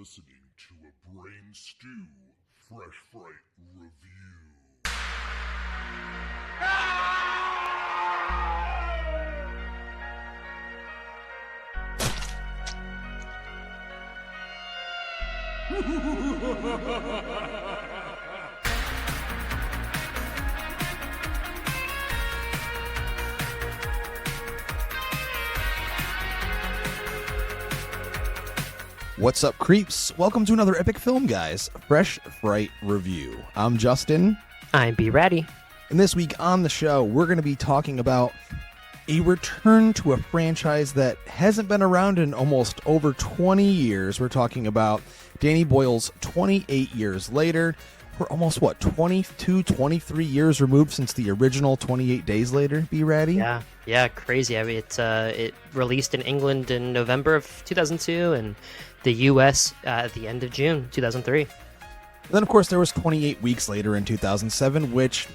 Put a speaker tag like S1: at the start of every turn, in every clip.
S1: listening to a Brain Stew Fresh Fright review.
S2: What's up, creeps? Welcome to another Epic Film Guys Fresh Fright review. I'm Justin.
S3: I'm B-Ratty.
S2: And this week on the show, we're going to be talking about a return to a franchise that hasn't been around in almost over 20 years. We're talking about Danny Boyle's 28 Years Later. We're almost, 22, 23 years removed since the original 28 Days Later, B-Ratty?
S3: Yeah, crazy. I mean, it released in England in November of 2002 and the U.S. At the end of June 2003.
S2: Then, of course, there was 28 Weeks Later in 2007, which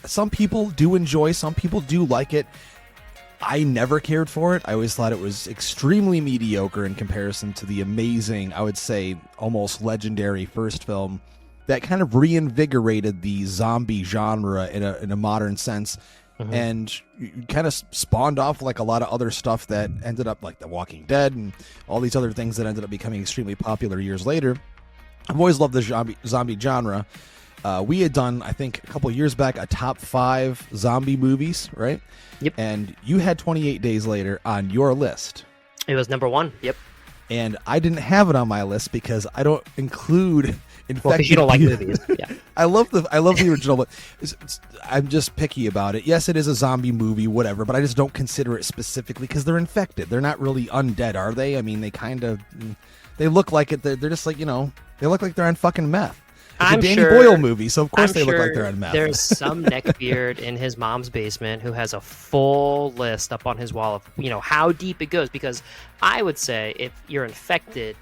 S2: some people do enjoy, some people do like it. I never cared for it. I always thought it was extremely mediocre in comparison to the amazing, I would say, almost legendary first film that kind of reinvigorated the zombie genre in a modern sense. Mm-hmm. And kind of spawned off like a lot of other stuff that ended up like The Walking Dead and all these other things that ended up becoming extremely popular years later. I've always loved the zombie genre. We had done, I think, a couple of years back, a top 5 zombie movies, right?
S3: Yep.
S2: And you had 28 Days Later on your list.
S3: It was number 1. Yep.
S2: And I didn't have it on my list because I don't include infected.
S3: Well, because you don't like movies. Yeah.
S2: I love the original, but I'm just picky about it. Yes, it is a zombie movie, whatever, but I just don't consider it specifically because they're infected. They're not really undead, are they? I mean, they look like it. They're just like, they look like they're on fucking meth. It's a Danny Boyle movie, so of course they look like they're on meth.
S3: There's some neckbeard in his mom's basement who has a full list up on his wall of, how deep it goes. Because I would say if you're infected,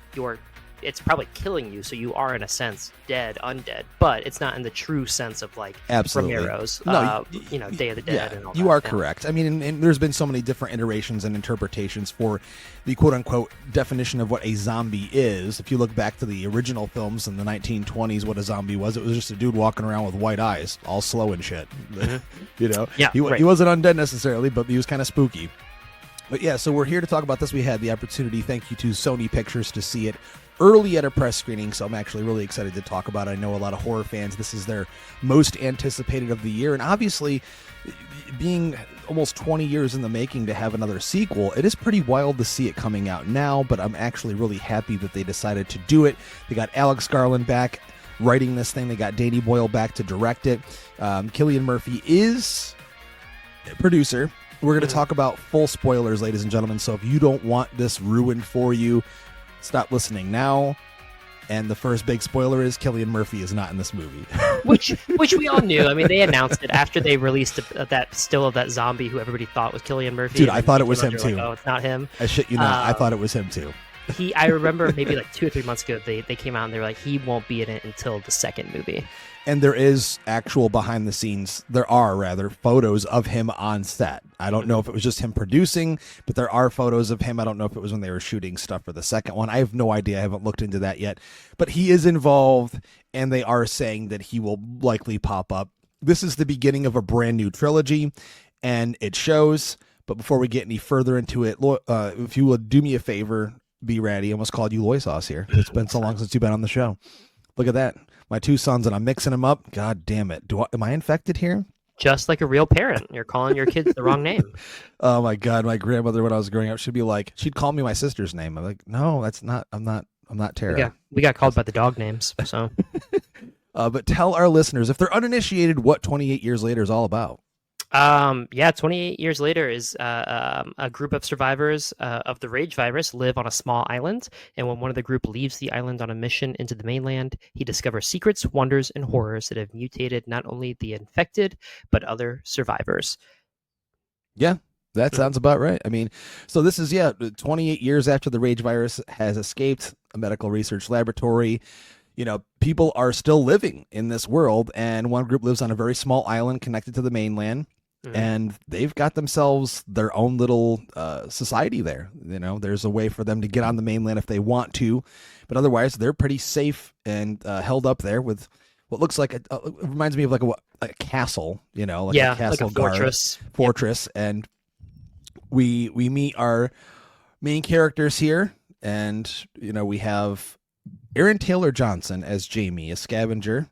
S3: it's probably killing you, so you are in a sense undead, but it's not in the true sense of like
S2: Absolutely.
S3: Romero's, Day of the Dead.
S2: Yeah,
S3: and all
S2: you
S3: that.
S2: are correct. I mean, and there's been so many different iterations and interpretations for the quote-unquote definition of what a zombie is. If you look back to the original films in the 1920s, what a zombie was, it was just a dude walking around with white eyes, all slow and shit.
S3: Yeah,
S2: he wasn't undead necessarily, but he was kind of spooky. But yeah, so we're here to talk about this. We had the opportunity, thank you to Sony Pictures, to see it early at a press screening, so I'm actually really excited to talk about it. I know a lot of horror fans, this is their most anticipated of the year, and obviously, being almost 20 years in the making to have another sequel, it is pretty wild to see it coming out now, but I'm actually really happy that they decided to do it. They got Alex Garland back writing this thing, they got Danny Boyle back to direct it. Cillian Murphy is a producer. We're going to talk about full spoilers, ladies and gentlemen, so if you don't want this ruined for you, stop listening now. And the first big spoiler is Cillian Murphy is not in this movie.
S3: which we all knew. I mean, they announced it after they released that still of that zombie who everybody thought was Cillian Murphy.
S2: Dude, I thought it was him too.
S3: Like, oh, it's not him.
S2: I shit you not. I thought it was him too.
S3: I remember maybe like 2 or 3 months ago, they came out and they were like, he won't be in it until the second movie.
S2: And there is actual behind the scenes, photos of him on set. I don't know if it was just him producing, but there are photos of him. I don't know if it was when they were shooting stuff for the second one. I have no idea. I haven't looked into that yet. But he is involved, and they are saying that he will likely pop up. This is the beginning of a brand new trilogy, and it shows. But before we get any further into it, if you would do me a favor, B-Ratty, I almost called you Loy Sauce here. It's been so long since you've been on the show. Look at that. My 2 sons, and I'm mixing them up. God damn it. Am I infected here?
S3: Just like a real parent. You're calling your kids the wrong name.
S2: Oh, my God. My grandmother, when I was growing up, she'd call me my sister's name. I'm like, no, that's not, I'm not Tara.
S3: We got called by the dog names, so.
S2: But tell our listeners, if they're uninitiated, what 28 Years Later is all about.
S3: 28 Years Later is a group of survivors of the rage virus live on a small island, and when one of the group leaves the island on a mission into the mainland, he discovers secrets, wonders, and horrors that have mutated not only the infected, but other survivors.
S2: Yeah, that sounds about right. I mean, so this is, 28 years after the rage virus has escaped a medical research laboratory. People are still living in this world, and one group lives on a very small island connected to the mainland. and they've got themselves their own little society there. There's a way for them to get on the mainland if they want to, but otherwise they're pretty safe and held up there with what looks like it reminds me of like a castle, like a castle
S3: like a
S2: fortress. Yep. And we meet our main characters here, and we have Aaron Taylor Johnson as Jamie, a scavenger,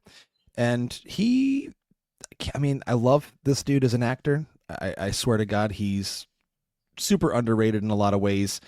S2: and I love this dude as an actor. I swear to God, he's super underrated in a lot of ways.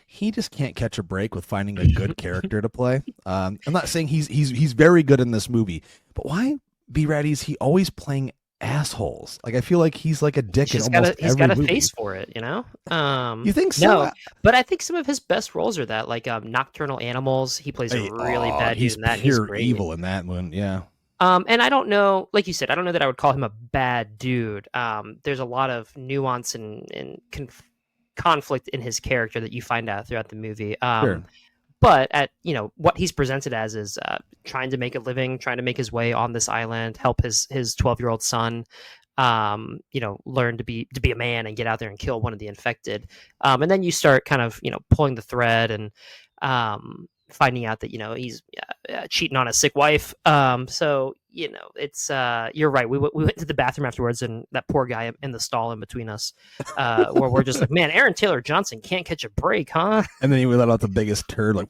S2: He just can't catch a break with finding a good character to play. I'm not saying he's very good in this movie, but why B-Ratty is he always playing assholes? Like, I feel like he's like a dick in almost every movie. He's got a
S3: face for it,
S2: You think so?
S3: No, but I think some of his best roles are that, like Nocturnal Animals. He plays a really bad dude in that.
S2: He's pure evil in that one, yeah.
S3: And I don't know, like you said, I don't know that I would call him a bad dude. There's a lot of nuance and conflict in his character that you find out throughout the movie.
S2: Sure.
S3: But what he's presented as is trying to make a living, trying to make his way on this island, help his 12-year-old son, learn to be a man and get out there and kill one of the infected. And then you start kind of pulling the thread and finding out that he's cheating on a sick wife. So it's you're right. We went to the bathroom afterwards, and that poor guy in the stall in between us, where we're just like, man, Aaron Taylor Johnson can't catch a break, huh?
S2: And then he let out the biggest turd, like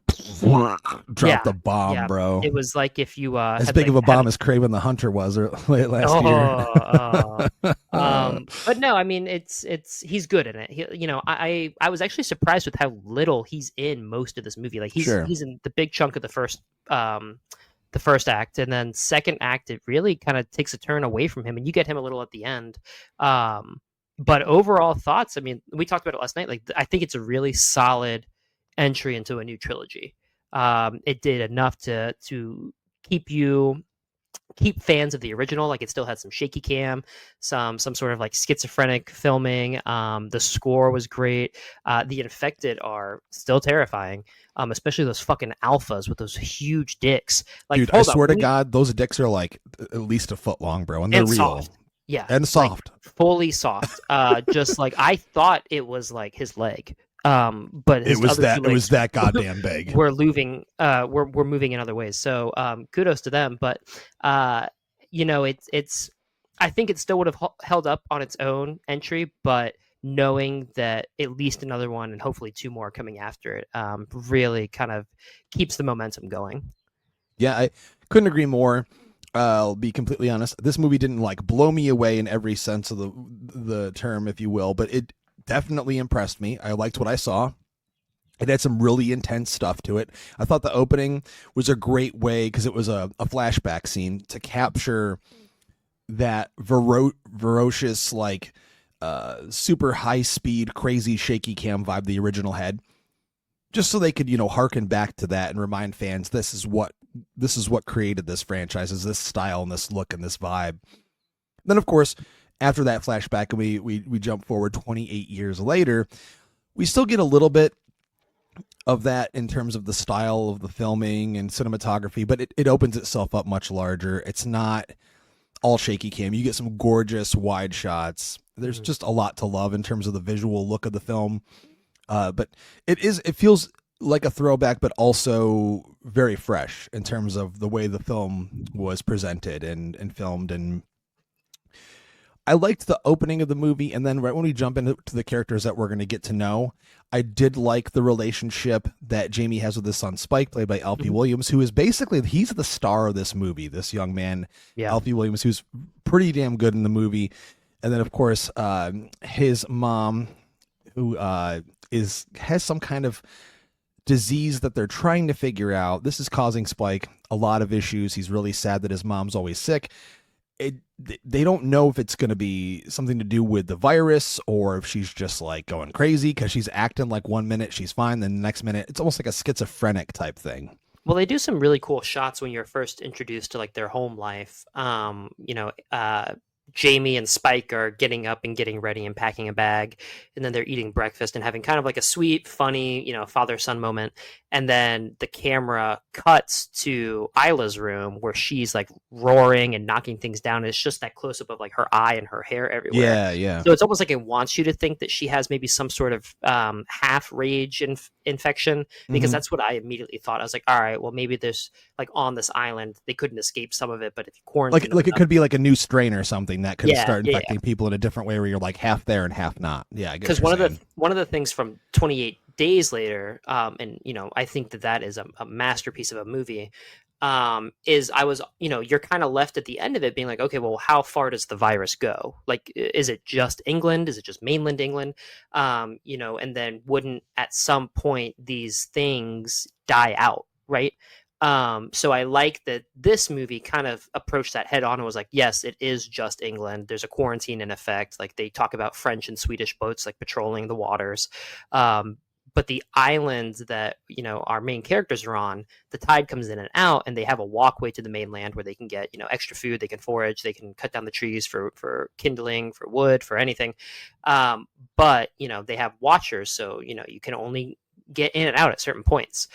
S2: dropped the bomb, bro.
S3: It was like if you
S2: as big of a bomb as Kraven the Hunter was last year.
S3: But no, I mean it's he's good in it. I was actually surprised with how little he's in most of this movie. Like he's in the big chunk of the first act, and then second act it really kind of takes a turn away from him, and you get him a little at the end. But overall thoughts, I mean, we talked about it last night. Like, I think it's a really solid entry into a new trilogy. It did enough to keep fans of the original. Like, it still had some shaky cam, some sort of like schizophrenic filming. The score was great. The infected are still terrifying, especially those fucking alphas with those huge dicks. Like,
S2: dude, I swear to God, those dicks are like at least a foot long, bro, and they're real.
S3: Soft. Yeah,
S2: and soft,
S3: like, fully soft. Just like I thought it was like his leg. But
S2: it was that goddamn big.
S3: We're moving in other ways. So kudos to them. But it's I think it still would have held up on its own entry, but knowing that at least another one and hopefully two more coming after it really kind of keeps the momentum going.
S2: Yeah, I couldn't agree more. I'll be completely honest. This movie didn't like blow me away in every sense of the term, if you will, but it definitely impressed me. I liked what I saw. It had some really intense stuff to it. I thought the opening was a great way, because it was a flashback scene, to capture that ferocious, like super high speed, crazy shaky cam vibe the original had, just so they could harken back to that and remind fans this is what created this franchise, is this style and this look and this vibe. Then of course, after that flashback, and we jump forward 28 years later, we still get a little bit of that in terms of the style of the filming and cinematography, but it opens itself up much larger. It's not all shaky cam. You get some gorgeous wide shots. There's just a lot to love in terms of the visual look of the film. But it feels like a throwback, but also very fresh in terms of the way the film was presented and filmed. And I liked the opening of the movie, and then right when we jump into the characters that we're going to get to know, I did like the relationship that Jamie has with his son Spike, played by Alfie Williams, who is basically, he's the star of this movie, this young man, Alfie Williams, who's pretty damn good in the movie. And then, of course, his mom, who has some kind of disease that they're trying to figure out. This is causing Spike a lot of issues. He's really sad that his mom's always sick. They don't know if it's going to be something to do with the virus, or if she's just like going crazy, because she's acting like 1 minute she's fine, then the next minute it's almost like a schizophrenic type thing.
S3: Well, they do some really cool shots when you're first introduced to like their home life. Jamie and Spike are getting up and getting ready and packing a bag, and then they're eating breakfast and having kind of like a sweet, funny, father-son moment. and then the camera cuts to Isla's room where she's like roaring and knocking things down. And it's just that close up of like her eye and her hair everywhere.
S2: Yeah.
S3: So it's almost like it wants you to think that she has maybe some sort of half rage infection, because that's what I immediately thought. I was like, all right, well, maybe there's like on this island they couldn't escape some of it, but if you quarantine
S2: like it could be like a new strain or something that could start infecting
S3: yeah.
S2: people in a different way, where you're like half there and half not. Yeah, I get
S3: because one of the things from 28 Days Later, and I think that is a masterpiece of a movie. Is I was, you're kind of left at the end of it being like, okay, well, how far does the virus go? Like, is it just England? Is it just mainland England? And then wouldn't at some point these things die out, right? So I like that this movie kind of approached that head on and was like, yes, it is just England. There's a quarantine in effect. Like they talk about French and Swedish boats like patrolling the waters. But the islands that, our main characters are on, the tide comes in and out, and they have a walkway to the mainland where they can get, extra food, they can forage, they can cut down the trees for kindling, for wood, for anything. But, they have watchers, so, you can only get in and out at certain points.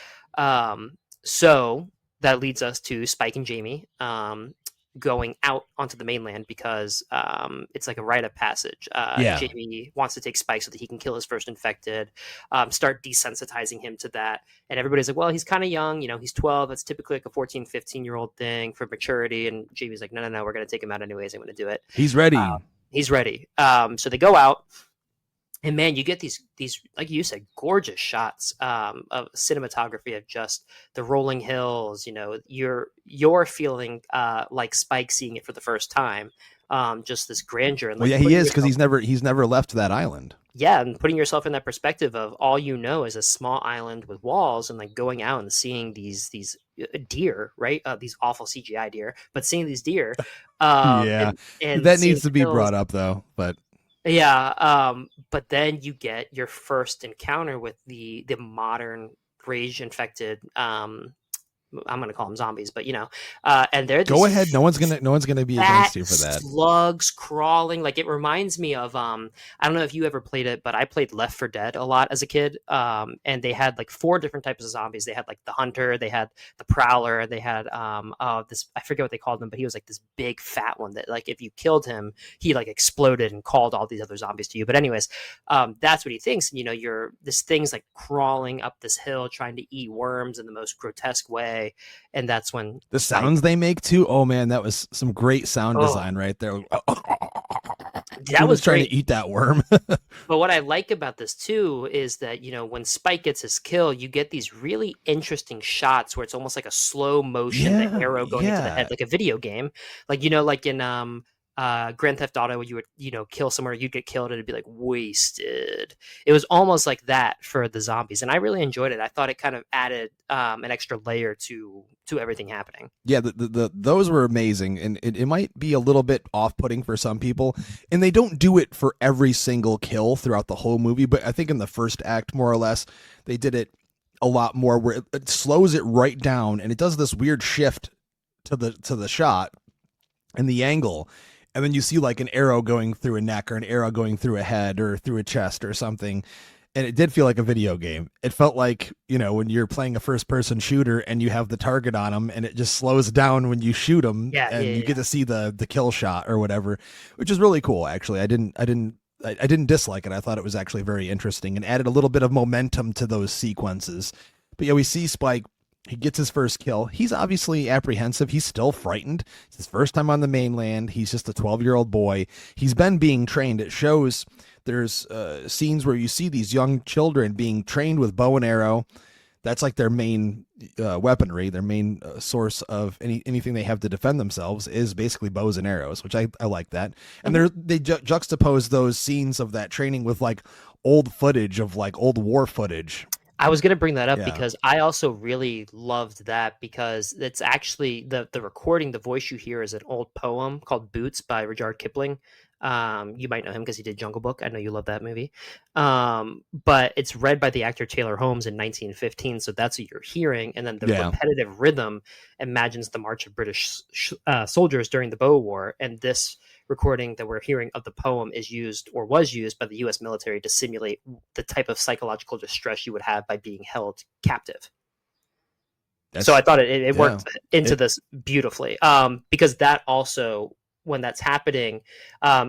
S3: So that leads us to Spike and Jamie going out onto the mainland because it's like a rite of passage. Jamie wants to take Spike so that he can kill his first infected, start desensitizing him to that. And everybody's like, well, he's kind of young, he's 12. That's typically like a 14, 15-year-old thing for maturity. And Jamie's like, no, we're going to take him out anyways. I'm going to do it.
S2: He's ready.
S3: So they go out. And man, you get these, like you said, gorgeous shots of cinematography of just the rolling hills. You're feeling like Spike seeing it for the first time. Just this grandeur. And
S2: well, he is, because he's never left that island.
S3: Yeah, and putting yourself in that perspective of all is a small island with walls, and like going out and seeing these deer, right? These awful CGI deer, but seeing these deer.
S2: And that needs to be brought up though, but.
S3: Yeah, but then you get your first encounter with the modern rage infected I'm gonna call them zombies, but and they're
S2: go ahead. No one's gonna be against you for that.
S3: Slugs crawling, like it reminds me of I don't know if you ever played it, but I played Left 4 Dead a lot as a kid. And they had like 4 different types of zombies. They had like the hunter, they had the prowler, they had this, I forget what they called him, but he was like this big fat one that like if you killed him, he like exploded and called all these other zombies to you. But anyways, that's what he thinks. You're this thing's like crawling up this hill trying to eat worms in the most grotesque way. And that's when
S2: the sounds they make too. Oh man, that was some great sound design right there. That was trying to eat that worm.
S3: But what I like about this too is that when Spike gets his kill, you get these really interesting shots where it's almost like a slow motion, the arrow going into the head, like a video game, like like in Grand Theft Auto, you would kill somewhere, you'd get killed, and it'd be like wasted. It was almost like that for the zombies, and I really enjoyed it. I thought it kind of added an extra layer to everything happening.
S2: Yeah, those were amazing, and it might be a little bit off-putting for some people, and they don't do it for every single kill throughout the whole movie. But I think in the first act, more or less, they did it a lot more, where it slows it right down, and it does this weird shift to the shot and the angle. And then you see like an arrow going through a neck or an arrow going through a head or through a chest or something. And it did feel like a video game. It felt like, when you're playing a first person shooter and you have the target on them and it just slows down when you shoot them you get to see the kill shot or whatever, which is really cool. Actually, I didn't dislike it. I thought it was actually very interesting and added a little bit of momentum to those sequences. But yeah, we see Spike. He gets his first kill. He's obviously apprehensive. He's still frightened. It's his first time on the mainland. He's just a 12-year-old boy. He's been being trained. It shows there's scenes where you see these young children being trained with bow and arrow. That's like their main weaponry, their main source of anything they have to defend themselves is basically bows and arrows, which I like that. And they juxtapose those scenes of that training with like old footage of like old war footage.
S3: I was going to bring that up because I also really loved that, because it's actually the recording, the voice you hear is an old poem called Boots by Rudyard Kipling. You might know him because he did Jungle Book. I know you love that movie. But it's read by the actor Taylor Holmes in 1915. So that's what you're hearing. And then the repetitive rhythm imagines the march of British soldiers during the Boer War. And this recording that we're hearing of the poem is used or was used by the U.S. military to simulate the type of psychological distress you would have by being held captive. So I thought it
S2: yeah.
S3: worked into this beautifully. Because that also, when that's happening,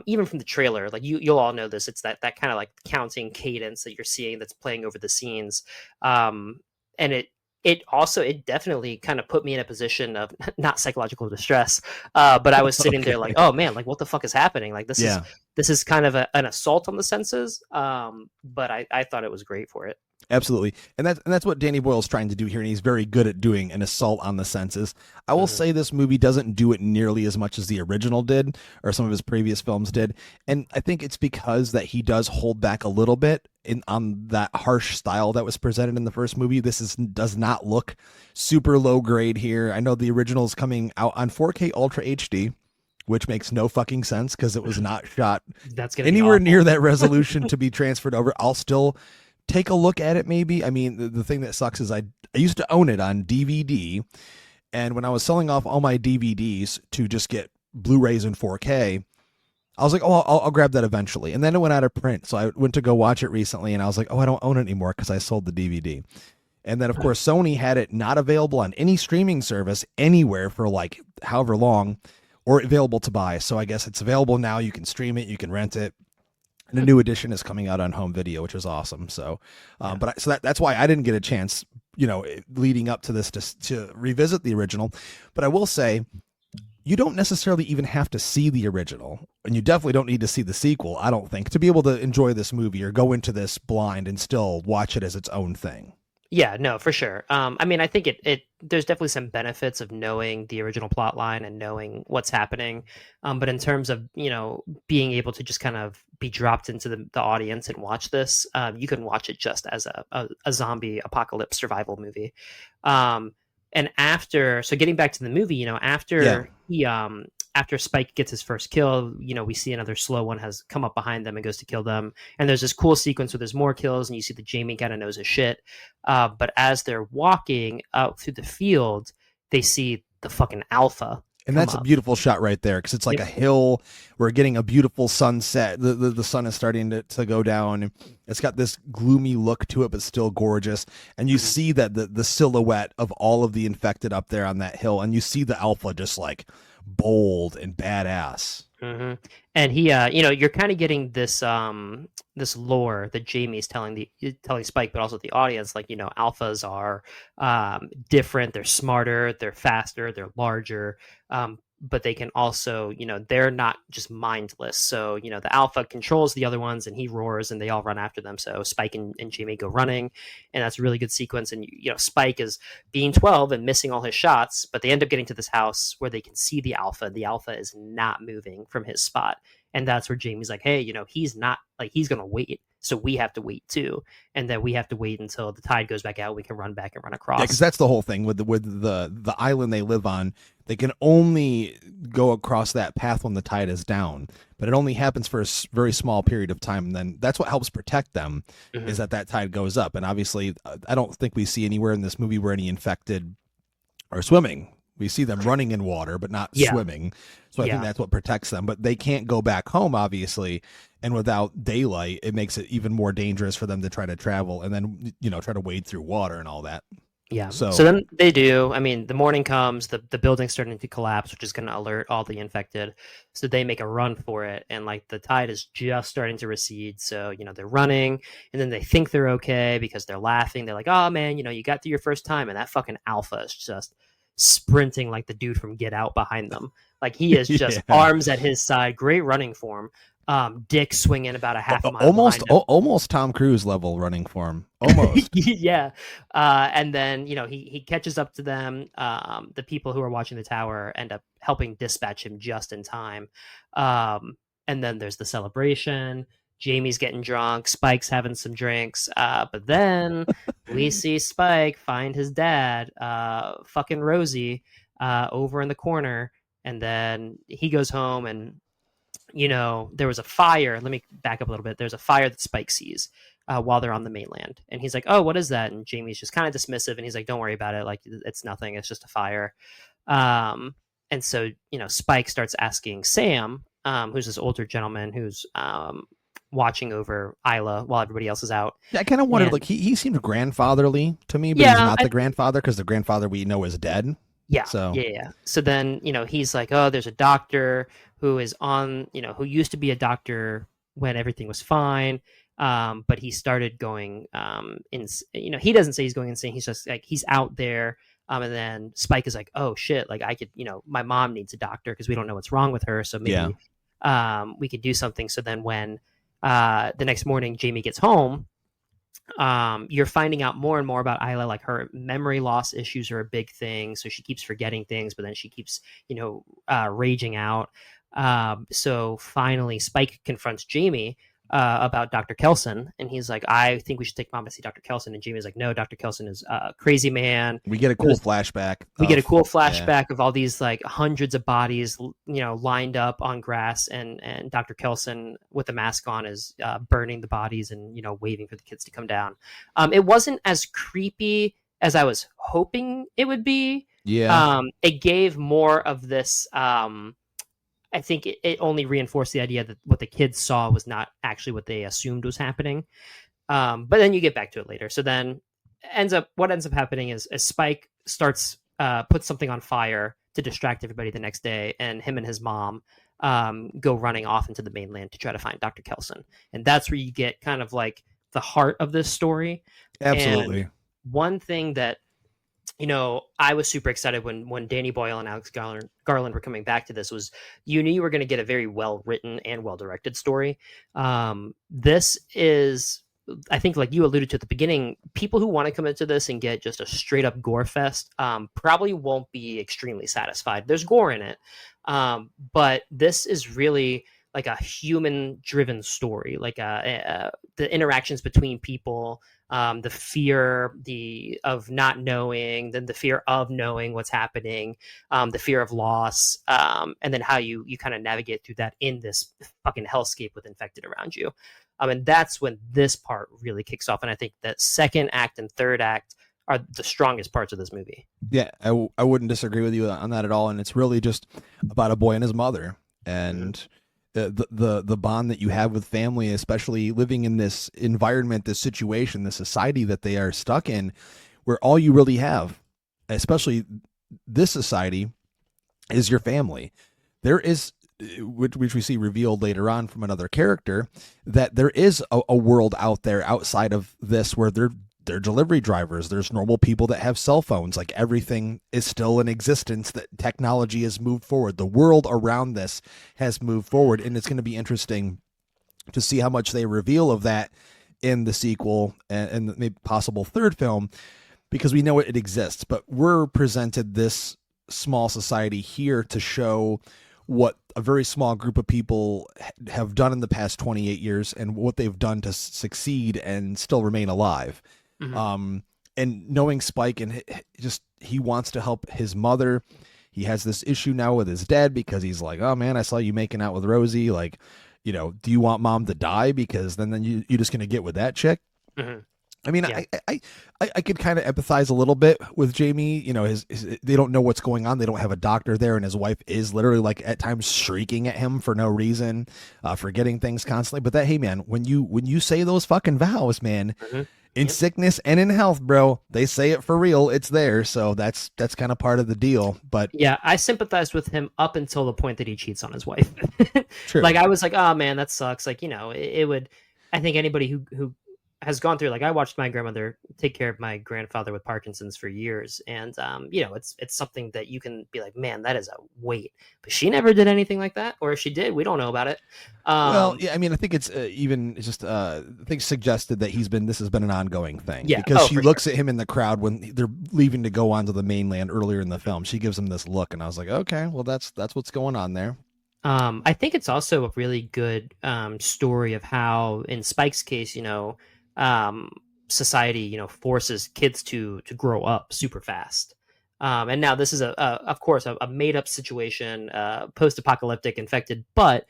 S3: even from the trailer, like you'll all know this, it's that kind of like counting cadence that you're seeing that's playing over the scenes. And it definitely kind of put me in a position of not psychological distress, but I was sitting there like, oh man, like what the fuck is happening? Like this is kind of an assault on the senses. But I thought it was great for it.
S2: Absolutely. And that's what Danny Boyle's trying to do here, and he's very good at doing an assault on the senses. I will say this movie doesn't do it nearly as much as the original did, or some of his previous films did. And I think it's because that he does hold back a little bit on that harsh style that was presented in the first movie. Does not look super low grade here. I know the original is coming out on 4K Ultra HD, which makes no fucking sense because it was not shot anywhere near that resolution to be transferred over. I'll still take a look at it maybe. I mean, the thing that sucks is I used to own it on DVD, and when I was selling off all my DVDs to just get Blu-rays in 4K, I was like, oh, I'll grab that eventually. And then it went out of print, so I went to go watch it recently, and I was like, oh, I don't own it anymore because I sold the DVD. And then, of course, Sony had it not available on any streaming service anywhere for like however long, or available to buy. So I guess it's available now. You can stream it, you can rent it. And a new edition is coming out on home video, which is awesome. So, that's why I didn't get a chance, leading up to this to revisit the original. But I will say, you don't necessarily even have to see the original, and you definitely don't need to see the sequel, I don't think, to be able to enjoy this movie or go into this blind and still watch it as its own thing.
S3: Yeah, no, for sure. I mean, I think there's definitely some benefits of knowing the original plot line and knowing what's happening. But in terms of, being able to just kind of be dropped into the audience and watch this, you can watch it just as a zombie apocalypse survival movie. And so getting back to the movie, after Spike gets his first kill, we see another slow one has come up behind them and goes to kill them. And there's this cool sequence where there's more kills, and you see that Jamie kind of knows his shit. But as they're walking out through the field, they see the fucking Alpha.
S2: And that's a beautiful shot right there, because it's like a hill. We're getting a beautiful sunset. The sun is starting to go down. It's got this gloomy look to it, but still gorgeous. And you see that the silhouette of all of the infected up there on that hill, and you see the Alpha just like bold and badass.
S3: Mm-hmm. And he, you're kind of getting this this lore that Jamie's telling Spike, but also the audience, like, alphas are different, they're smarter, they're faster, they're larger, but they can also, they're not just mindless. So, the Alpha controls the other ones, and he roars, and they all run after them. So Spike and Jamie go running, and that's a really good sequence. And, Spike is being 12 and missing all his shots, but they end up getting to this house where they can see the Alpha. The Alpha is not moving from his spot. And that's where Jamie's like, hey, he's not, like, he's going to wait. So we have to wait too. And then we have to wait until the tide goes back out. We can run back and run across.
S2: Yeah, because that's the whole thing with the island they live on. They can only go across that path when the tide is down, but it only happens for a very small period of time. And then that's what helps protect them, is that tide goes up. And obviously, I don't think we see anywhere in this movie where any infected are swimming. We see them running in water, but not swimming. So I think that's what protects them. But they can't go back home, obviously. And without daylight, it makes it even more dangerous for them to try to travel and then, try to wade through water and all that.
S3: Yeah. So then they do. I mean, the morning comes, the building's starting to collapse, which is going to alert all the infected. So they make a run for it. And like the tide is just starting to recede. So, they're running, and then they think they're okay because they're laughing. They're like, oh man, you got through your first time. And that fucking Alpha is just sprinting like the dude from Get Out behind them. Like he is just arms at his side, great running form. Dick swinging about a half a mile.
S2: Almost Tom Cruise level running form. Almost.
S3: Yeah. And then, he catches up to them. The people who are watching the tower end up helping dispatch him just in time. And then there's the celebration. Jamie's getting drunk. Spike's having some drinks. But then we see Spike find his dad, fucking Rosie, over in the corner. And then he goes home, and, there was a fire. Let me back up a little bit. There's a fire that Spike sees while they're on the mainland. And he's like, oh, what is that? And Jamie's just kind of dismissive. And he's like, don't worry about it. Like, it's nothing. It's just a fire. And so, Spike starts asking Sam, who's this older gentleman who's watching over Isla while everybody else is out.
S2: Yeah, I kind of wondered,
S3: And-
S2: like, he seemed grandfatherly to me, but
S3: Yeah,
S2: he's not the grandfather because the grandfather we know is dead.
S3: Yeah.
S2: So
S3: Yeah. So then, he's like, oh, there's a doctor who is on, who used to be a doctor when everything was fine. But he started going, he doesn't say he's going insane. He's just like, he's out there. And then Spike is like, oh shit, like I could, my mom needs a doctor because we don't know what's wrong with her. So maybe, we could do something. So then when, the next morning Jamie gets home, you're finding out more and more about Isla. Like her memory loss issues are a big thing, so she keeps forgetting things, but then she keeps raging out. So finally Spike confronts Jamie about Dr. Kelson, and he's like, I think we should take mom to see Dr. Kelson. And Jamie's like, no, Dr. Kelson is a crazy man.
S2: we get a cool flashback.
S3: We get a cool flashback of all these like hundreds of bodies, lined up on grass, and Dr. Kelson with a mask on is burning the bodies and waving for the kids to come down. It wasn't as creepy as I was hoping it would be.
S2: Yeah.
S3: It gave more of this. I think it only reinforced the idea that what the kids saw was not actually what they assumed was happening. But then you get back to it later. So then what ends up happening is Spike starts puts something on fire to distract everybody the next day, and him and his mom go running off into the mainland to try to find Dr. Kelson. And that's where you get kind of like the heart of this story.
S2: Absolutely.
S3: And one thing that I was super excited when Danny Boyle and Alex Garland were coming back to this was you knew you were going to get a very well written and well directed story. This is, I think, like you alluded to at the beginning, people who want to come into this and get just a straight up gore fest probably won't be extremely satisfied. There's gore in it, but this is really like a human driven story, like the interactions between people. The fear of not knowing, then the fear of knowing what's happening, the fear of loss, and then how you kind of navigate through that in this fucking hellscape with infected around you. And that's when this part really kicks off. And I think that second act and third act are the strongest parts of this movie.
S2: Yeah, I wouldn't disagree with you on that at all. And it's really just about a boy and his mother, and the bond that you have with family, especially living in this environment, this situation, this society that they are stuck in, where all you really have, especially this society, is your family. There is, which we see revealed later on from another character, that there is a world out there outside of this where they're delivery drivers. There's normal people that have cell phones. Like, everything is still in existence, that technology has moved forward. The world around this has moved forward. And it's going to be interesting to see how much they reveal of that in the sequel and maybe possible third film, because we know it exists, but we're presented this small society here to show what a very small group of people have done in the past 28 years and what they've done to succeed and still remain alive. Mm-hmm. And knowing Spike, and he wants to help his mother. He has this issue now with his dad because he's like, oh man, I saw you making out with Rosie. Like, do you want mom to die? Because then you're just going to get with that chick. Mm-hmm. I mean, yeah. I could kind of empathize a little bit with Jamie. They don't know what's going on. They don't have a doctor there, and his wife is literally like at times shrieking at him for no reason, forgetting things constantly. But hey man, when you say those fucking vows, man, mm-hmm. in sickness and in health, bro, they say it for real. It's there, so that's kind of part of the deal. But
S3: yeah, I sympathized with him up until the point that he cheats on his wife.
S2: True.
S3: Like, I was like, oh man, that sucks. Like, it would. I think anybody who has gone through, like, I watched my grandmother take care of my grandfather with Parkinson's for years. And, it's something that you can be like, man, that is a weight, but she never did anything like that. Or if she did, we don't know about it.
S2: Well, yeah, I mean, I think it's I think suggested that this has been an ongoing thing.
S3: Yeah.
S2: Because she looks at him in the crowd when they're leaving to go onto the mainland earlier in the film. She gives him this look, and I was like, okay, well, that's what's going on there.
S3: I think it's also a really good story of how, in Spike's case, society, forces kids to grow up super fast. And now this is of course, a made up situation, post-apocalyptic, infected, but,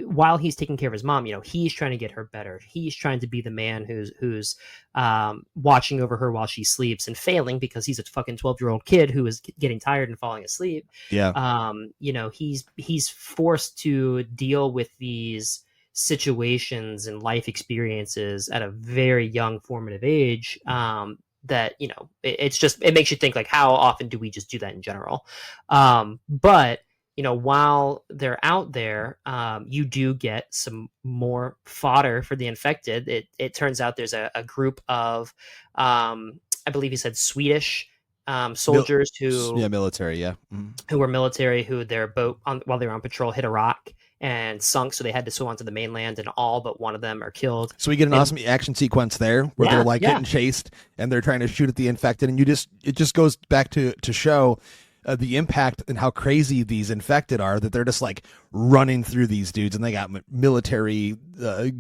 S3: while he's taking care of his mom, he's trying to get her better. He's trying to be the man who's watching over her while she sleeps, and failing because he's a fucking 12-year-old kid who is getting tired and falling asleep.
S2: Yeah.
S3: He's forced to deal with these situations and life experiences at a very young formative age, that, it makes you think, like, how often do we just do that in general? But while they're out there, you do get some more fodder for the infected. It turns out there's a group of, I believe he said Swedish soldiers
S2: military,
S3: who were military, who their boat while they were on patrol hit a rock and sunk, so they had to swim onto the mainland, and all but one of them are killed.
S2: So we get an awesome action sequence there where they're like getting chased and they're trying to shoot at the infected, and it just goes back to show the impact and how crazy these infected are, that they're just like running through these dudes, and they got military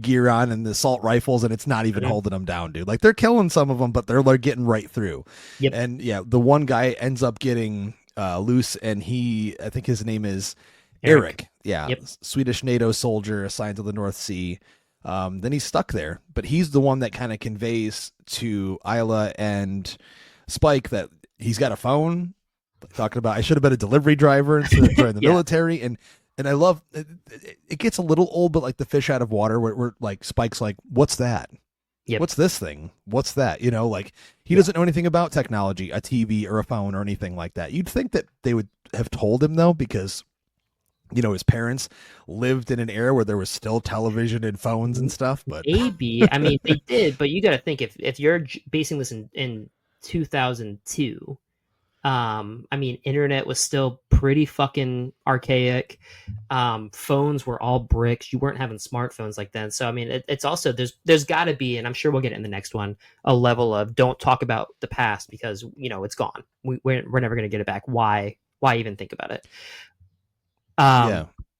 S2: gear on and the assault rifles, and it's not even holding them down, dude. Like, they're killing some of them, but they're like getting right through.
S3: Yep.
S2: And the one guy ends up getting loose, and I think his name is Eric. Yeah. Yep. Swedish NATO soldier assigned to the North Sea. Then he's stuck there, but he's the one that kind of conveys to Isla and Spike that he's got a phone, talking about, I should have been a delivery driver instead of joining the military. And I love it gets a little old, but like the fish out of water where like Spike's like, what's that? Yep. What's this thing? What's that? Like, he doesn't know anything about technology, a TV or a phone or anything like that. You'd think that they would have told him, though, because his parents lived in an era where there was still television and phones and stuff. But
S3: maybe, I mean, they did, but you got to think, if you're basing this in 2002, I mean, internet was still pretty fucking archaic. Phones were all bricks. You weren't having smartphones like then. So, I mean, it's also, there's got to be, and I'm sure we'll get it in the next one, a level of don't talk about the past because, it's gone. We're never going to get it back. Why even think about it?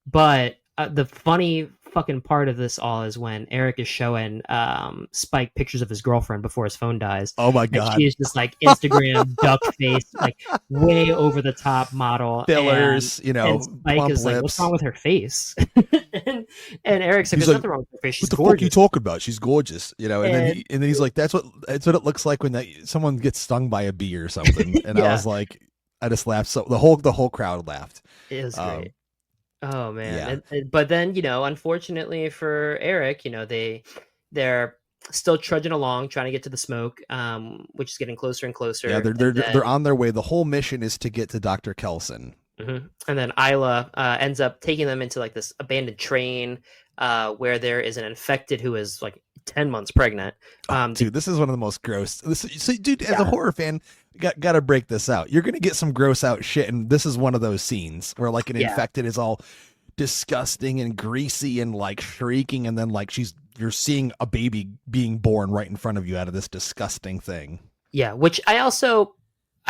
S3: But the funny fucking part of this all is when Eric is showing Spike pictures of his girlfriend before his phone dies.
S2: Oh my god!
S3: She's just like Instagram duck face, like way over the top model,
S2: fillers.
S3: And Spike is like,
S2: lips.
S3: "What's wrong with her face?" and Eric's like, "There's nothing wrong with her face. She's
S2: what the
S3: gorgeous."
S2: fuck are you talking about? She's gorgeous, And then he's like, "That's what it looks like when someone gets stung by a bee or something." And I was like, I just laughed. So the whole crowd laughed.
S3: It was great. Oh man! But then, unfortunately for Eric, they're still trudging along, trying to get to the smoke, which is getting closer and closer.
S2: Yeah, they're on their way. The whole mission is to get to Dr. Kelson.
S3: Mm-hmm. And then Isla ends up taking them into like this abandoned train, where there is an infected who is like 10 months pregnant.
S2: Dude, this is one of the most gross. Dude, as a horror fan, got to break this out. You're gonna get some gross out shit, and this is one of those scenes where like an infected is all disgusting and greasy and like shrieking, and then like you're seeing a baby being born right in front of you out of this disgusting thing. Yeah,
S3: which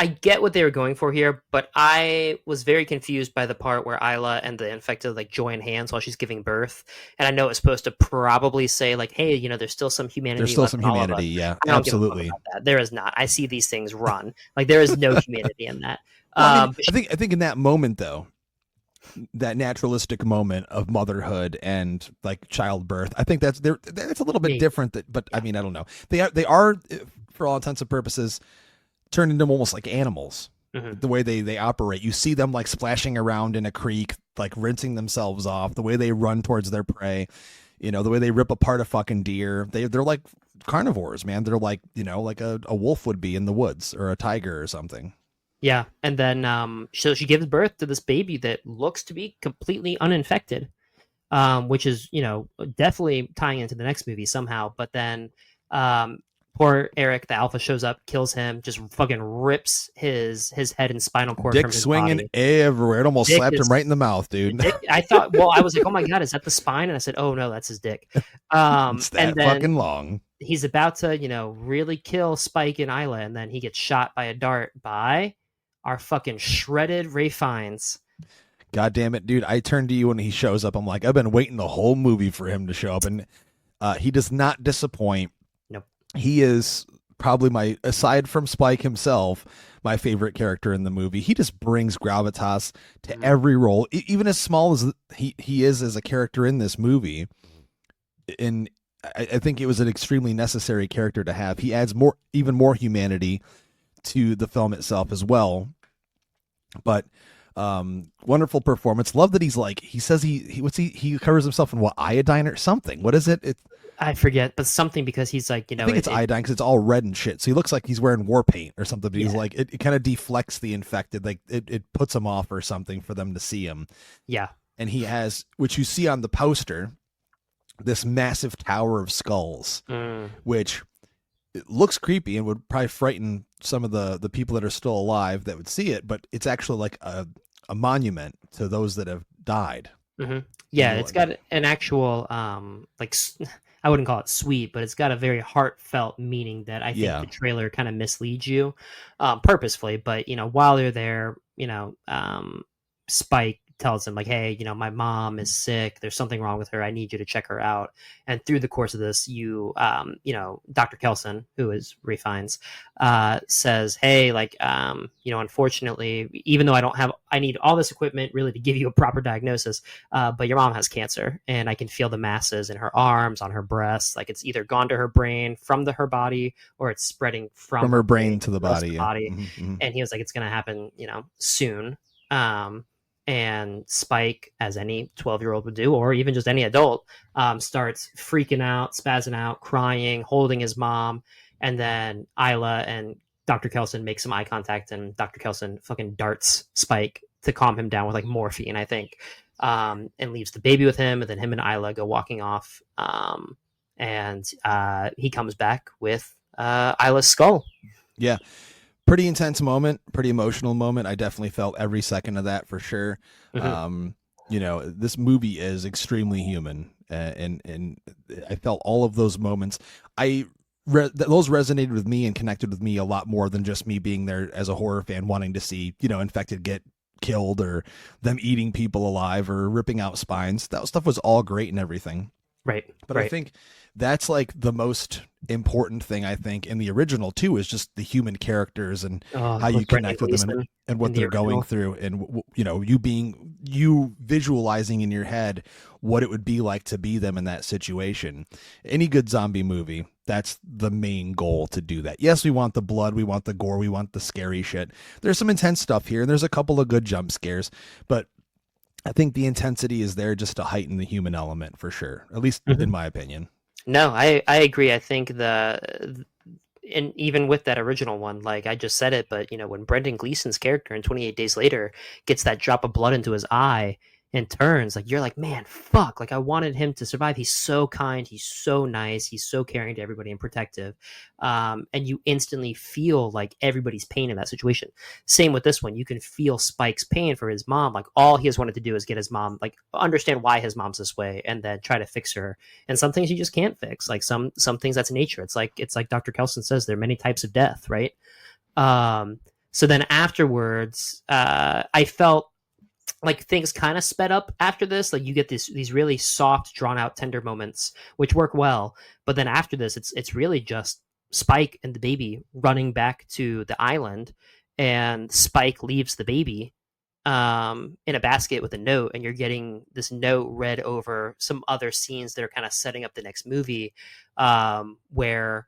S3: I get what they were going for here, but I was very confused by the part where Isla and the infected like join hands while she's giving birth. And I know it's supposed to probably say like, hey, there's still some humanity.
S2: There's still some humanity. Yeah, absolutely.
S3: There is not. I see these things run. Like, there is no humanity in that.
S2: I think in that moment though, that naturalistic moment of motherhood and like childbirth, I think that's a little bit different. But I mean, I don't know. They are for all intents and purposes turned into almost like animals. Mm-hmm. The way they operate, you see them like splashing around in a creek, like rinsing themselves off, the way they run towards their prey, the way they rip apart a fucking deer. They're like carnivores, man. They're like, like a wolf would be in the woods, or a tiger or something. Yeah. And then so she gives birth to this baby that looks to be completely uninfected, which is, definitely tying into the next movie somehow. But then poor Eric, the alpha, shows up, kills him, just fucking rips his head and spinal cord Dick
S3: from his
S2: swinging
S3: body.
S2: Everywhere. It almost slapped him right in the mouth, dude.
S3: I was like, oh my god, is that the spine? And I said, oh no, that's his dick.
S2: It's that and then fucking long.
S3: He's about to, really kill Spike and Isla, and then he gets shot by a dart by our fucking shredded Ray Fiennes. God damn it, dude. I turned to you when he shows up. I'm like, I've been waiting the whole movie for him to show up, and he does not disappoint. Nope. He is probably aside from Spike himself, my favorite character in the movie. He just brings gravitas to every role, even as small as he is as a character in this movie. And I think it was an extremely necessary character to have. He adds even more humanity to the film itself as well. But
S2: Wonderful performance. Love that he says he covers himself in what, iodine or something. What is it?
S3: I forget, but something, because he's like,
S2: I think it's iodine because it's all red and shit. So he looks like he's wearing war paint or something. But he's like, it kind of deflects the infected, like it puts him off or something for them to see him.
S3: Yeah.
S2: And he has, which you see on the poster, this massive tower of skulls, which it looks creepy and would probably frighten some of the people that are still alive that would see it. But it's actually like a monument to those that have died.
S3: Mm-hmm. Yeah, it's got an actual like, I wouldn't call it sweet, but it's got a very heartfelt meaning that I think the trailer kind of misleads you purposefully. But while they're there, Spike tells him like, hey, my mom is sick, there's something wrong with her, I need you to check her out. And through the course of this, Dr. Kelson, who is Refines, says, hey, like, unfortunately, even though I need all this equipment really to give you a proper diagnosis, but your mom has cancer, and I can feel the masses in her arms, on her breasts, like it's either gone to her brain from her body, or it's spreading from
S2: her brain to the body.
S3: Mm-hmm. And he was like, it's going to happen, soon. And Spike, as any 12-year-old would do, or even just any adult, starts freaking out, spazzing out, crying, holding his mom. And then Isla and Dr. Kelson make some eye contact, and Dr. Kelson fucking darts Spike to calm him down with like morphine, I think, and leaves the baby with him. And then him and Isla go walking off. And he comes back with Isla's skull.
S2: Yeah. Pretty intense moment, pretty emotional moment. I definitely felt every second of that for sure. Mm-hmm. This movie is extremely human, and I felt all of those moments. Those resonated with me and connected with me a lot more than just me being there as a horror fan wanting to see, infected get killed, or them eating people alive, or ripping out spines. That stuff was all great and everything.
S3: Right.
S2: But I think that's like the most important thing, I think, in the original too, is just the human characters and how you connect with them and what they're going through, and you visualizing in your head what it would be like to be them in that situation. Any good zombie movie, that's the main goal, to do that. Yes, we want the blood, we want the gore, we want the scary shit. There's some intense stuff here, and there's a couple of good jump scares, but I think the intensity is there just to heighten the human element for sure, at least in my opinion.
S3: No, I agree. I think and even with that original one, like I just said it, but when Brendan Gleeson's character in 28 Days Later gets that drop of blood into his eye and turns, like, you're like, man, fuck, like I wanted him to survive. He's so kind, he's so nice, he's so caring to everybody and protective, and you instantly feel like everybody's pain in that situation. Same with this one, you can feel Spike's pain for his mom. Like all he has wanted to do is get his mom, like understand why his mom's this way, and then try to fix her. And some things you just can't fix, like some things that's nature. It's like Dr. Kelson says, there are many types of death, right? So then afterwards, I felt like things kind of sped up after this. Like you get these really soft, drawn out, tender moments, which work well. But then after this, it's really just Spike and the baby running back to the island, and Spike leaves the baby in a basket with a note, and you're getting this note read over some other scenes that are kind of setting up the next movie, where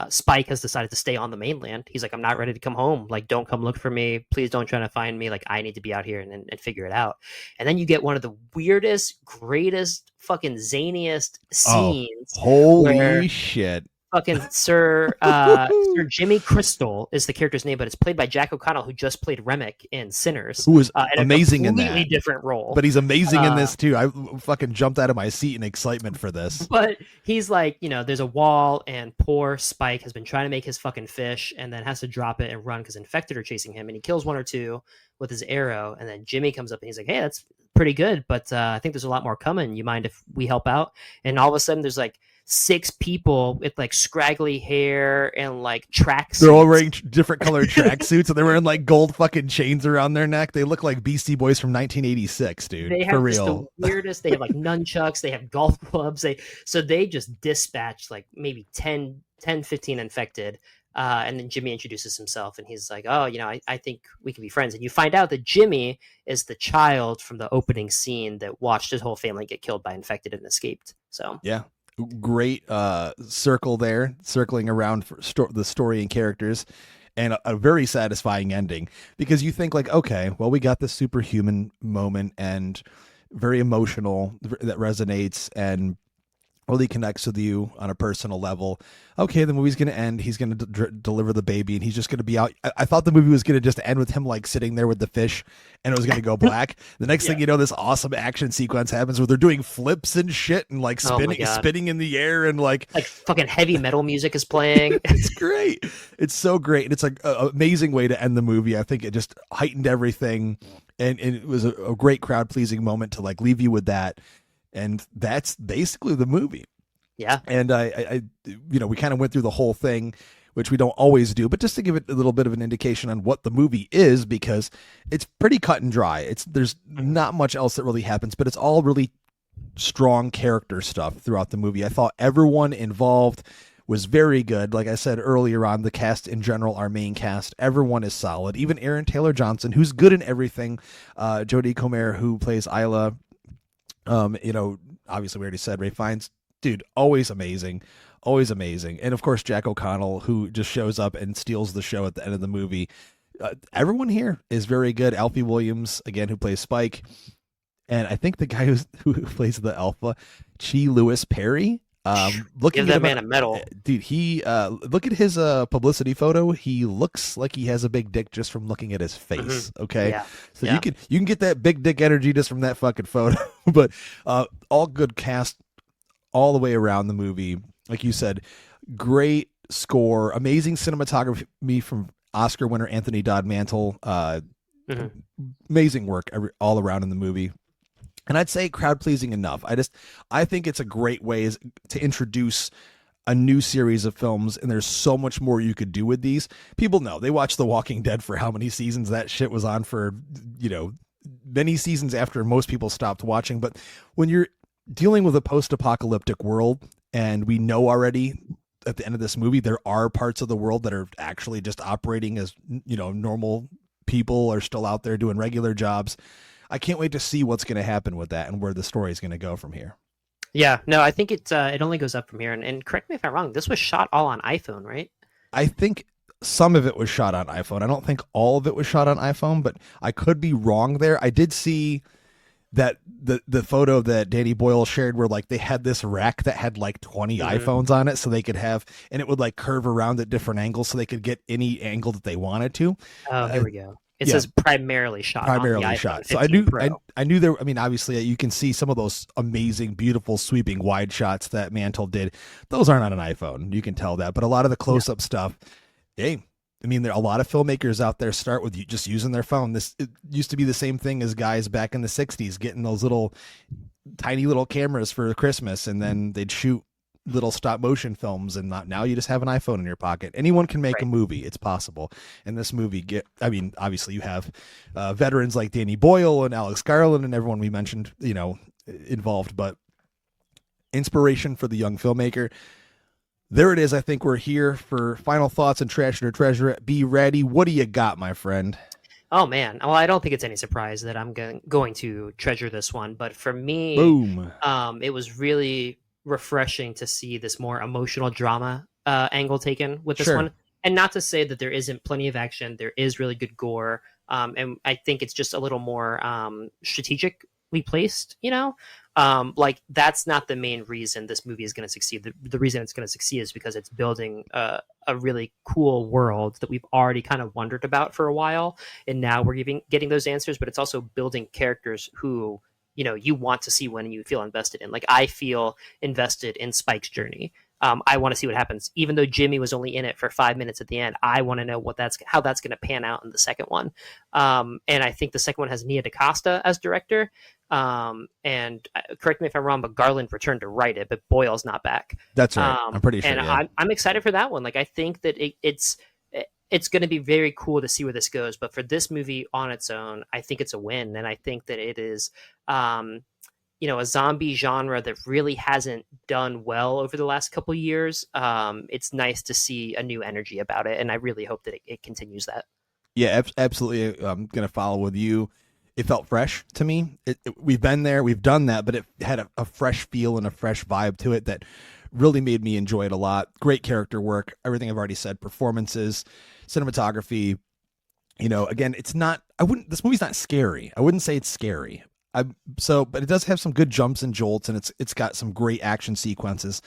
S3: Spike has decided to stay on the mainland. He's like, I'm not ready to come home. Like, don't come look for me. Please don't try to find me. Like, I need to be out here and figure it out. And then you get one of the weirdest, greatest, fucking zaniest scenes.
S2: Holy shit.
S3: Fucking Sir Jimmy Crystal is the character's name, but it's played by Jack O'Connell, who just played Remick in Sinners.
S2: Who was amazing in that.
S3: Completely different role.
S2: But he's amazing in this too. I fucking jumped out of my seat in excitement for this.
S3: But he's like, there's a wall, and poor Spike has been trying to make his fucking fish, and then has to drop it and run because infected are chasing him, and he kills one or two with his arrow. And then Jimmy comes up and he's like, hey, that's pretty good, but I think there's a lot more coming. You mind if we help out? And all of a sudden there's like 6 people with like scraggly hair and like tracksuits.
S2: They're all wearing different colored tracksuits, and they're wearing like gold fucking chains around their neck. They look like Beastie Boys from 1986, dude.
S3: They have
S2: for real.
S3: The weirdest. They have like nunchucks. They have golf clubs. So they just dispatched like maybe 10, 15 infected. And then Jimmy introduces himself, and he's like, oh, I think we can be friends. And you find out that Jimmy is the child from the opening scene that watched his whole family get killed by infected and escaped. So
S2: yeah. Great circle there, circling around for the story and characters. and a very satisfying ending, because you think like, okay, well, we got this superhuman moment and very emotional that resonates and really connects with you on a personal level. Okay, the movie's going to end. He's going to deliver the baby, and he's just going to be out. I thought the movie was going to just end with him like sitting there with the fish, and it was going to go black. The next thing you know, this awesome action sequence happens where they're doing flips and shit, and like spinning in the air, and like
S3: fucking heavy metal music is playing.
S2: It's great. It's so great, and it's like an amazing way to end the movie. I think it just heightened everything, and it was a great crowd pleasing moment to like leave you with that. And that's basically the movie.
S3: Yeah.
S2: And I we kind of went through the whole thing, which we don't always do, but just to give it a little bit of an indication on what the movie is, because it's pretty cut and dry. There's not much else that really happens, but it's all really strong character stuff throughout the movie. I thought everyone involved was very good. Like I said earlier on, the cast in general, our main cast, everyone is solid. Even Aaron Taylor Johnson, who's good in everything. Jodie Comer, who plays Isla. Obviously we already said Ray Fiennes, dude, always amazing. And of course, Jack O'Connell, who just shows up and steals the show at the end of the movie. Everyone here is very good. Alfie Williams, again, who plays Spike. And I think the guy who plays the Alpha, Chi Lewis Perry.
S3: Give that man a medal,
S2: dude. He look at his publicity photo. He looks like he has a big dick just from looking at his face. Okay, so you can get that big dick energy just from that fucking photo. But all good cast all the way around the movie. Like you said, great score, amazing cinematography from Oscar winner Anthony Dodd Mantle. Amazing work all around in the movie. And I'd say crowd pleasing enough. I think it's a great way to introduce a new series of films, and there's so much more you could do with these. People know they watch The Walking Dead for how many seasons that shit was on for, many seasons after most people stopped watching. But when you're dealing with a post-apocalyptic world, and we know already at the end of this movie, there are parts of the world that are actually just operating as, normal people are still out there doing regular jobs. I can't wait to see what's going to happen with that and where the story is going to go from here.
S3: Yeah, no, I think it only goes up from here. And correct me if I'm wrong, this was shot all on iPhone, right?
S2: I think some of it was shot on iPhone. I don't think all of it was shot on iPhone, but I could be wrong there. I did see that the photo that Danny Boyle shared where like they had this rack that had like 20 iPhones on it, so they could have, and it would like curve around at different angles so they could get any angle that they wanted to.
S3: Oh, here we go. It says primarily shot. On the iPhone
S2: So I knew there. I mean, obviously, you can see some of those amazing, beautiful, sweeping wide shots that Mantle did. Those aren't on an iPhone. You can tell that. But a lot of the close-up stuff, hey, I mean, there are a lot of filmmakers out there start with just using their phone. It used to be the same thing as guys back in the '60s getting those tiny little cameras for Christmas, and then they'd shoot little stop motion films, and now you just have an iPhone in your pocket. Anyone can make a movie. It's possible. And this movie obviously you have veterans like Danny Boyle and Alex Garland and everyone we mentioned, involved, but inspiration for the young filmmaker. There it is. I think we're here for final thoughts and trash it or treasure it. B-Ratty, what do you got, my friend?
S3: Oh man, well, I don't think it's any surprise that I'm going to treasure this one, but for me,
S2: boom,
S3: it was really refreshing to see this more emotional drama angle taken with this one. And not to say that there isn't plenty of action, there is really good gore, and I think it's just a little more strategically placed, like that's not the main reason this movie is going to succeed. The reason it's going to succeed is because it's building a really cool world that we've already kind of wondered about for a while, and now we're getting those answers, but it's also building characters who you want to see when you feel invested in. Like, I feel invested in Spike's journey. I want to see what happens. Even though Jimmy was only in it for 5 minutes at the end, I want to know how that's going to pan out in the second one. And I think the second one has Nia DaCosta as director. And correct me if I'm wrong, but Garland returned to write it, but Boyle's not back.
S2: That's right. I'm pretty sure.
S3: And I'm excited for that one. Like, I think that it's going to be very cool to see where this goes. But for this movie on its own, I think it's a win. And I think that it is, a zombie genre that really hasn't done well over the last couple of years. It's nice to see a new energy about it. And I really hope that it continues that.
S2: Yeah, absolutely. I'm going to follow with you. It felt fresh to me. We've been there, we've done that, but it had a fresh feel and a fresh vibe to it that really made me enjoy it a lot. Great character work, everything I've already said, performances, cinematography. You know, again, this movie's not scary. I wouldn't say it's scary. But it does have some good jumps and jolts, and it's got some great action sequences.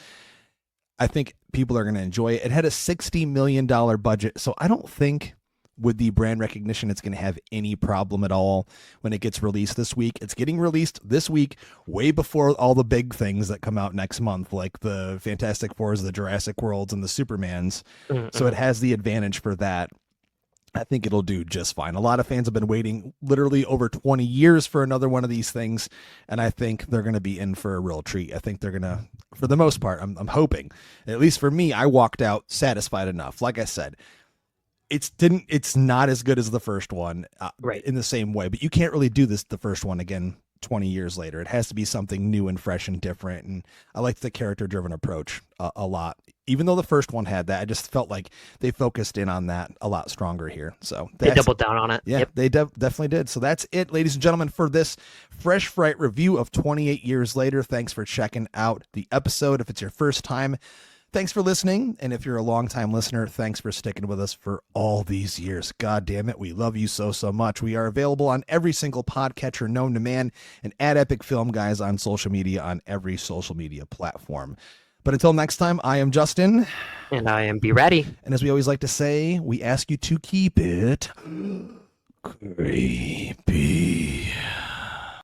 S2: I think people are going to enjoy it. It had a $60 million budget, so I don't think with the brand recognition it's going to have any problem at all when it gets released this week. It's getting released this week, way before all the big things that come out next month, like the Fantastic Fours, the Jurassic Worlds, and the Supermans. Mm-hmm. So it has the advantage for that. I think it'll do just fine. A lot of fans have been waiting literally over 20 years for another one of these things, and I think they're going to be in for a real treat. I think they're going to, for the most part, I'm hoping, at least for me, I walked out satisfied enough. Like I said, it's not as good as the first one, right, in the same way, but you can't really do the first one again 20 years later. It has to be something new and fresh and different, and I like the character-driven approach a lot. Even though the first one had that, I just felt like they focused in on that a lot stronger here. So
S3: they doubled down on it.
S2: Yeah, yep. They definitely did. So that's it, ladies and gentlemen, for this Fresh Fright review of 28 Years Later. Thanks for checking out the episode. If it's your first time, thanks for listening. And if you're a longtime listener, thanks for sticking with us for all these years. God damn it, we love you so much. We are available on every single podcatcher known to man, and at Epic Film Guys on social media, on every social media platform. But until next time, I am Justin.
S3: And I am B-Ratty.
S2: And as we always like to say, we ask you to keep it creepy.